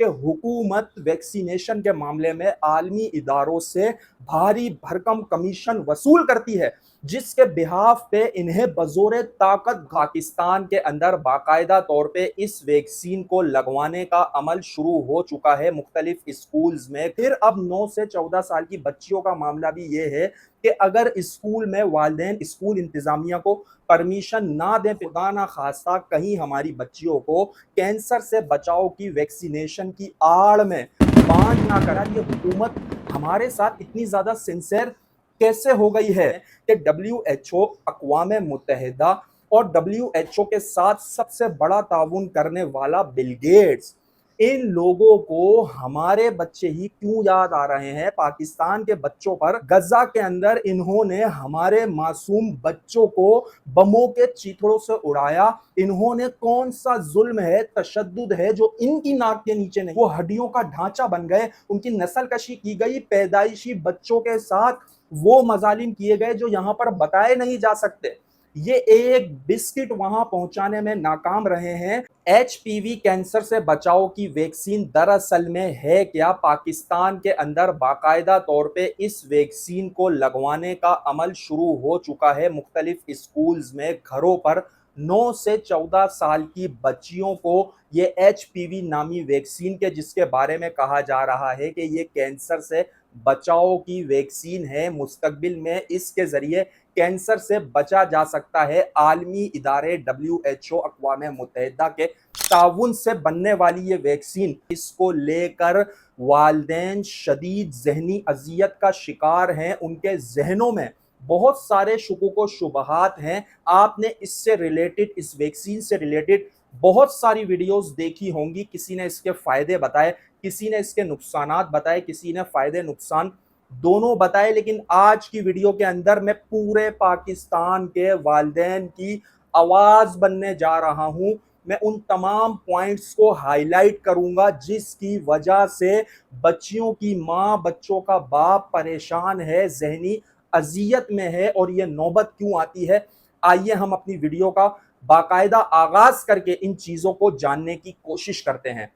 कि हुकूमत वैक्सीनेशन के मामले में आलमी इदारों से भारी भरकम कमीशन वसूल करती है, जिसके बिहाफ पे इन्हें बजोरे ताकत पाकिस्तान के अंदर बाकायदा तौर पे इस वैक्सीन को लगवाने का अमल शुरू हो चुका है मुख्तलिफ स्कूल्स में। फिर अब 9 से 14 साल की बच्चियों का मामला भी ये है कि अगर स्कूल में वालिदैन स्कूल इंतजामिया को परमिशन ना दें, खुदा ना खास्ता कहीं हमारी बच्चियों को कैंसर से बचाव की वैक्सीनेशन की आड़ में बांझ ना करा, ये हुकूमत हमारे साथ इतनी ज्यादा सिंसियर कैसे हो गई है कि WHO अक़वाम मुत्तहिदा और WHO के साथ सबसे बड़ा ताउन करने वाला बिल गेट्स, इन लोगों को हमारे बच्चे ही क्यों याद आ रहे हैं। पाकिस्तान के बच्चों पर गजा के अंदर इन्होंने हमारे मासूम बच्चों को बमों के चीथड़ों से उड़ाया। इन्होंने कौन सा जुल्म है, तशद्दुद है जो इनकी नाक के नीचे नहीं, वो हड्डियों का ढांचा बन गए, उनकी नस्ल कशी की गई, पैदाइशी बच्चों के साथ वो मजालिम किए गए जो यहां पर बताए नहीं जा सकते। ये एक बिस्किट वहां पहुंचाने में नाकाम रहे हैं। HPV कैंसर से बचाव की वैक्सीन दरअसल में है क्या? पाकिस्तान के अंदर बाकायदा तौर पे इस वैक्सीन को लगवाने का अमल शुरू हो चुका है मुख्तलिफ स्कूल्स में। घरों पर 9 से 14 साल की बच्चियों को ये HPV नामी वैक्सीन के, जिसके बारे में कहा जा रहा है कि ये कैंसर से बचाव की वैक्सीन है, मुस्तकबिल में इसके जरिए कैंसर से बचा जा सकता है। आलमी इदारे WHO अक़वाम मुत्तहिदा के ताउन से बनने वाली ये वैक्सीन, इसको लेकर वालिदैन शदीद ज़हनी अजियत का शिकार हैं। उनके जहनों में बहुत सारे शुकूक व शुबहात हैं। आपने इससे रिलेटेड, इस वैक्सीन से रिलेटेड बहुत सारी वीडियोस देखी होंगी। किसी ने इसके फायदे बताए, किसी ने इसके नुकसानात बताए, किसी ने फायदे नुकसान दोनों बताए। लेकिन आज की वीडियो के अंदर मैं पूरे पाकिस्तान के वालिदैन की आवाज बनने जा रहा हूं। मैं उन तमाम पॉइंट्स को हाईलाइट करूंगा जिसकी वजह से बच्चियों की माँ, बच्चों का बाप परेशान है, जहनी अजियत में है, और ये नौबत क्यों आती है। आइए हम अपनी वीडियो का बाकायदा आगाज करके इन चीजों को जानने की कोशिश करते हैं।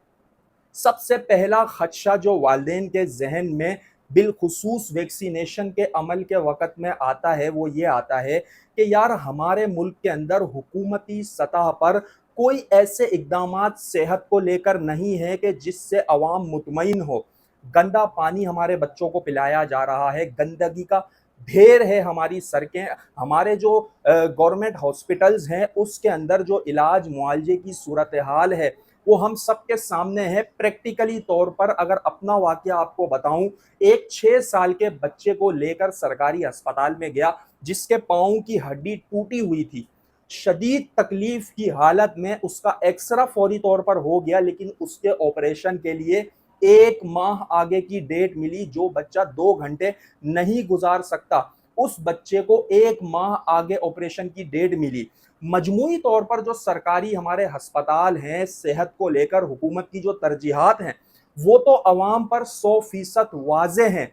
सबसे पहला खदशा जो वालिदैन के जहन में बिलखुसूस वैक्सीनेशन के अमल के वक़्त में आता है, वो ये आता है कि यार हमारे मुल्क के अंदर हुकूमती सतह पर कोई ऐसे इक़दामात सेहत को लेकर नहीं है कि जिससे अवाम मुतमईन हो। गंदा पानी हमारे बच्चों को पिलाया जा रहा है, गंदगी का ढेर है हमारी सड़कें, हमारे जो गवर्नमेंट हॉस्पिटल्स हैं उसके अंदर जो इलाज मुआलजे की सूरत हाल है वो हम सबके सामने है। प्रैक्टिकली तौर पर अगर अपना वाकया आपको बताऊं, एक 6 साल के बच्चे को लेकर सरकारी अस्पताल में गया जिसके पाँव की हड्डी टूटी हुई थी। शदीद तकलीफ की हालत में उसका एक्सरा फौरी तौर पर हो गया, लेकिन उसके ऑपरेशन के लिए 1 माह आगे की डेट मिली। जो बच्चा 2 घंटे नहीं गुजार सकता, उस बच्चे को 1 माह आगे ऑपरेशन की डेट मिली। मजमूई तौर पर जो सरकारी हमारे अस्पताल हैं, सेहत को लेकर हुकूमत की जो तरजीहात हैं वो तो अवाम पर 100% वाज़े हैं।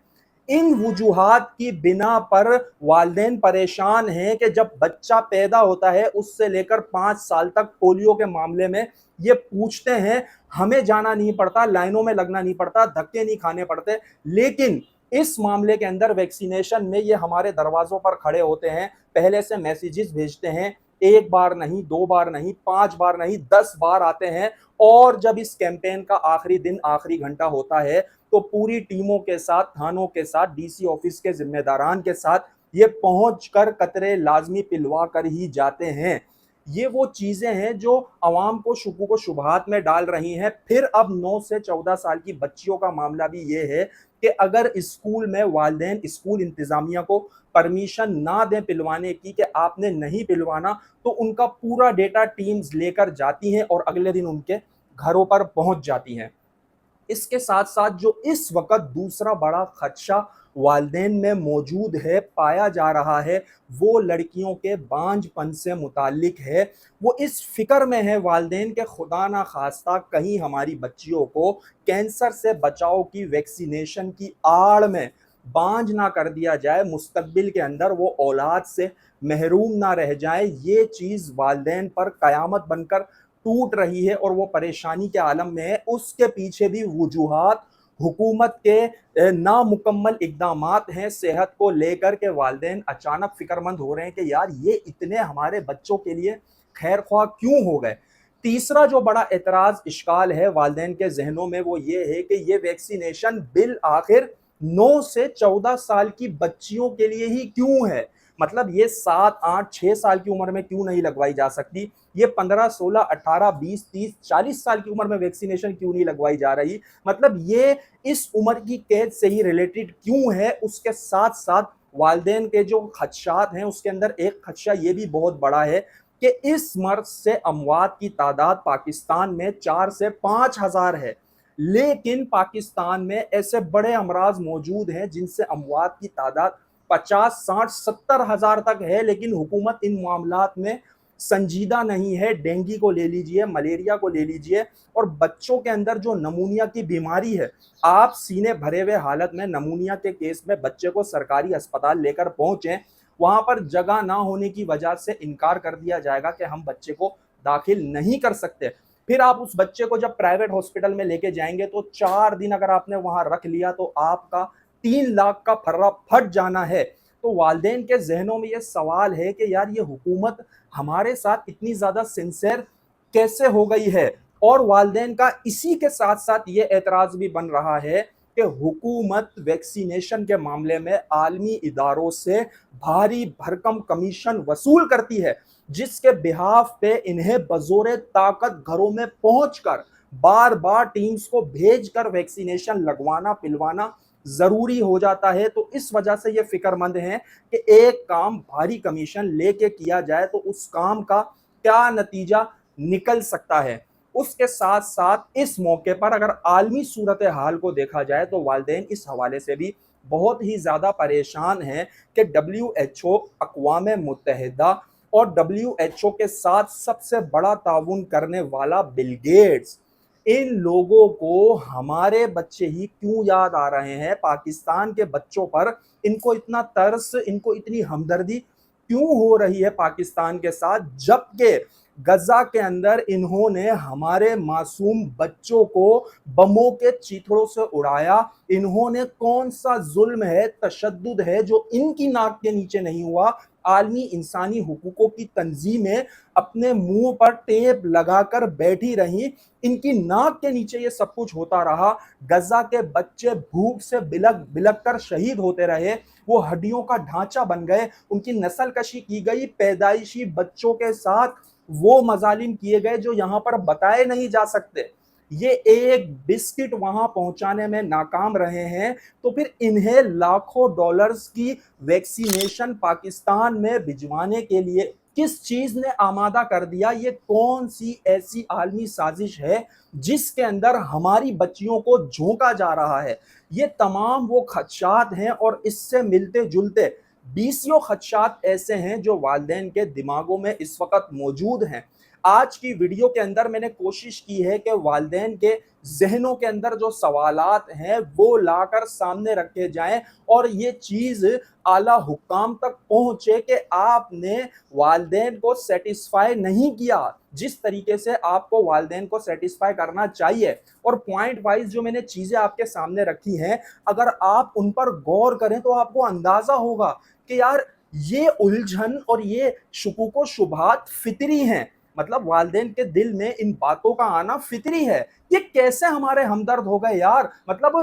इन वजूहात की बिना पर वालिदैन परेशान हैं कि जब बच्चा पैदा होता है उससे लेकर 5 साल तक पोलियो के मामले में ये पूछते हैं, हमें जाना नहीं पड़ता, लाइनों में लगना नहीं पड़ता, धक्के नहीं खाने पड़ते। लेकिन इस मामले के अंदर वैक्सीनेशन में ये हमारे दरवाजों पर खड़े होते हैं, पहले से मैसेजेस भेजते हैं, 1 बार नहीं, 2 बार नहीं, 5 बार नहीं, 10 बार आते हैं। और जब इस कैंपेन का आखिरी दिन, आखिरी घंटा होता है तो पूरी टीमों के साथ, थानों के साथ, DC ऑफिस के जिम्मेदारान के साथ ये पहुंचकर कतरे लाजमी पिलवा कर ही जाते हैं। ये वो चीजें हैं जो अवाम को शुकूक व शुबहात में डाल रही हैं। फिर अब 9 से 14 साल की बच्चियों का मामला भी ये है कि अगर स्कूल में वालिदैन स्कूल इंतजामिया को परमिशन ना दें पिलवाने की, कि आपने नहीं पिलवाना, तो उनका पूरा डेटा टीम्स लेकर जाती हैं और अगले दिन उनके घरों पर पहुंच जाती हैं। इसके साथ साथ जो इस वक्त दूसरा बड़ा खदशा वालिदैन में मौजूद है, पाया जा रहा है, वो लड़कियों के बांझपन से मुताल्लिक है। वो इस फिक्र में है वालिदैन के खुदा ना खास्ता कहीं हमारी बच्चियों को कैंसर से बचाव की वैक्सीनेशन की आड़ में बांझ ना कर दिया जाए, मुस्तकबिल के अंदर वो औलाद से महरूम ना रह जाए। ये चीज़ वालिदैन पर क़यामत बनकर टूट रही है और वो परेशानी के आलम में है, उसके पीछे भी वजूहात हुकूमत के नामुकम्मल इक़दामात हैं। सेहत को लेकर के वालिदैन अचानक फ़िक्रमंद हो रहे हैं कि यार ये इतने हमारे बच्चों के लिए खैरख्वाह क्यों हो गए। तीसरा जो बड़ा एतराज़ इश्काल है वालिदैन के ज़हनों में वो ये है कि ये वैक्सीनेशन बिल आखिर 9 से 14 साल की बच्चियों के लिए ही क्यों है। मतलब ये 7, 8, 6 साल की उम्र में क्यों नहीं लगवाई जा सकती। ये 15, 16, 18, 20, 30, 40 साल की उम्र में वैक्सीनेशन क्यों नहीं लगवाई जा रही। मतलब ये इस उम्र की कैद से ही रिलेटेड क्यों है। उसके साथ साथ वालिदैन के जो खदशात हैं उसके अंदर एक खदशा ये भी बहुत बड़ा है कि इस मर्ज से अमवात की तादाद पाकिस्तान में 4 से 5 हज़ार है, लेकिन पाकिस्तान में ऐसे बड़े अमराज मौजूद हैं जिनसे अमवात की तादाद 50, 60, 70 हज़ार तक है, लेकिन हुकूमत इन मामलात में संजीदा नहीं है। डेंगू को ले लीजिए, मलेरिया को ले लीजिए, और बच्चों के अंदर जो नमूनिया की बीमारी है, आप सीने भरे हुए हालत में नमूनिया के केस में बच्चे को सरकारी अस्पताल लेकर पहुंचे, वहां पर जगह ना होने की वजह से इनकार कर दिया जाएगा कि हम बच्चे को दाखिल नहीं कर सकते। फिर आप उस बच्चे को जब प्राइवेट हॉस्पिटल में लेके जाएंगे तो 4 दिन अगर आपने वहां रख लिया तो आपका 3 लाख का फर्रा फट जाना है। तो वालिदैन के जहनों में ये सवाल है कि यार ये हुकूमत हमारे साथ इतनी ज्यादा सिंसियर कैसे हो गई है। और वालिदैन का इसी के साथ साथ ये एतराज भी बन रहा है कि हुकूमत वैक्सीनेशन के मामले में आलमी इदारों से भारी भरकम कमीशन वसूल करती है, जिसके बिहाफ पे इन्हें बजोरे ताकत घरों में पहुंचकर बार बार टीम्स को भेजकर वैक्सीनेशन लगवाना पिलवाना जरूरी हो जाता है। तो इस वजह से ये फिक्रमंद हैं कि एक काम भारी कमीशन लेके किया जाए तो उस काम का क्या नतीजा निकल सकता है। उसके साथ साथ इस मौके पर अगर आलमी सूरत हाल को देखा जाए तो वालिदैन इस हवाले से भी बहुत ही ज्यादा परेशान हैं कि WHO, अक़वाम मुत्तहिदा और WHO के साथ सबसे बड़ा ताउन करने वाला बिल गेट्स, इन लोगों को हमारे बच्चे ही क्यों याद आ रहे हैं। पाकिस्तान के बच्चों पर इनको इतना तरस, इनको इतनी हमदर्दी क्यों हो रही है पाकिस्तान के साथ, जबकि गजा के अंदर इन्होंने हमारे मासूम बच्चों को बमों के चीथड़ों से उड़ाया। इन्होंने कौन सा जुल्म है, तशद्दुद है जो इनकी नाक के नीचे नहीं हुआ। आलमी इंसानी हुकूकों की तंजीमें अपने मुंह पर टेप लगाकर बैठी रही, इनकी नाक के नीचे ये सब कुछ होता रहा। गजा के बच्चे भूख से बिलक बिलक कर शहीद होते रहे, वो हड्डियों का ढांचा बन गए, उनकी नस्ल कशी की गई, पैदाइशी बच्चों के साथ वो मजालिम किए गए जो यहां पर बताए नहीं जा सकते। ये एक बिस्किट वहां पहुंचाने में नाकाम रहे हैं, तो फिर इन्हें लाखों डॉलर्स की वैक्सीनेशन पाकिस्तान में भिजवाने के लिए किस चीज ने आमादा कर दिया। ये कौन सी ऐसी आलमी साजिश है जिसके अंदर हमारी बच्चियों को झोंका जा रहा है। ये तमाम वो खदशात हैं और इससे मिलते जुलते 20 खदशात ऐसे हैं जो वालिदैन के दिमागों में इस वक्त मौजूद हैं। आज की वीडियो के अंदर मैंने कोशिश की है कि वालिदैन के जहनों के अंदर जो सवालात हैं वो लाकर सामने रखे जाएं और ये चीज आला हुक्काम तक पहुंचे कि आपने वालिदैन को सेटिस्फाई नहीं किया जिस तरीके से आपको वालिदैन को सेटिस्फाई करना चाहिए। और पॉइंट वाइज जो मैंने चीजें आपके सामने रखी हैं, अगर आप उन पर गौर करें तो आपको अंदाजा होगा कि यार ये उलझन और ये शुकूक शुबहात फितरी हैं। मतलब वालिदैन के दिल में इन बातों का आना फितरी है। ये कैसे हमारे हमदर्द हो गए यार। मतलब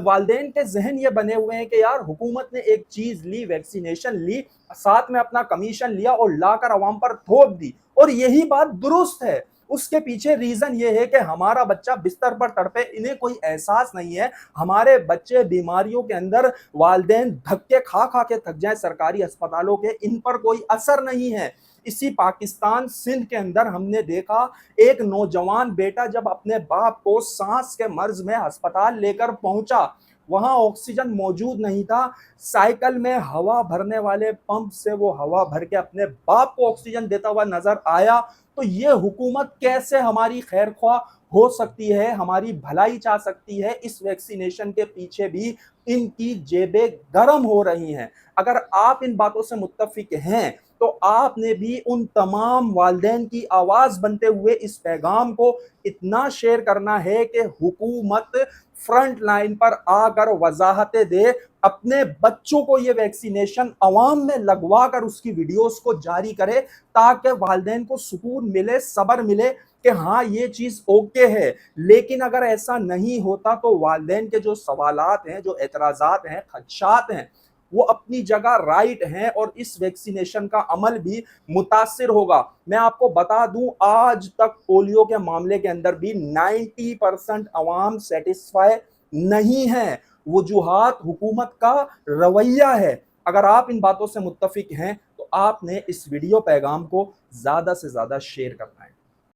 वालिदैन के जहन ये बने हुए हैं कि यार हुकूमत ने एक चीज ली, वैक्सीनेशन ली, साथ में अपना कमीशन लिया और लाकर अवाम पर थोप दी, और यही बात दुरुस्त है। उसके पीछे रीजन ये है कि हमारा बच्चा बिस्तर पर तड़पे, इन्हें कोई एहसास नहीं है। हमारे बच्चे बीमारियों के अंदर वालिदैन धक्के खा खा के थक जाए सरकारी अस्पतालों के, इन पर कोई असर नहीं है। इसी पाकिस्तान सिंध के अंदर हमने देखा एक नौजवान बेटा जब अपने बाप को सांस के मर्ज में अस्पताल लेकर पहुंचा, वहां ऑक्सीजन मौजूद नहीं था, साइकिल में हवा भरने वाले पंप से वो हवा भर के अपने बाप को ऑक्सीजन देता हुआ नजर आया। तो ये हुकूमत कैसे हमारी खैरख्वाह हो सकती है, हमारी भलाई चाह सकती है। इस वैक्सीनेशन के पीछे भी इनकी जेबें गर्म हो रही हैं। अगर आप इन बातों से मुत्तफिक हैं तो आपने भी उन तमाम वालिदैन की आवाज़ बनते हुए इस पैगाम को इतना शेयर करना है कि हुकूमत फ्रंट लाइन पर आकर वजाहतें दे, अपने बच्चों को ये वैक्सीनेशन अवाम में लगवा कर उसकी वीडियोस को जारी करे, ताकि वालिदैन को सुकून मिले, सब्र मिले कि हाँ ये चीज़ ओके है। लेकिन अगर ऐसा नहीं होता तो वालिदैन के जो सवालात हैं, जो एतराज़ात हैं, खदशात हैं, वो अपनी जगह राइट हैं और इस वैक्सीनेशन का अमल भी मुतासिर होगा। मैं आपको बता दूं, आज तक पोलियो के मामले के अंदर भी 90% अवाम सेटिस्फाई नहीं है। वजूहात हुकूमत का रवैया है। अगर आप इन बातों से मुत्तफिक हैं तो आपने इस वीडियो पैगाम को ज़्यादा से ज़्यादा शेयर करना है।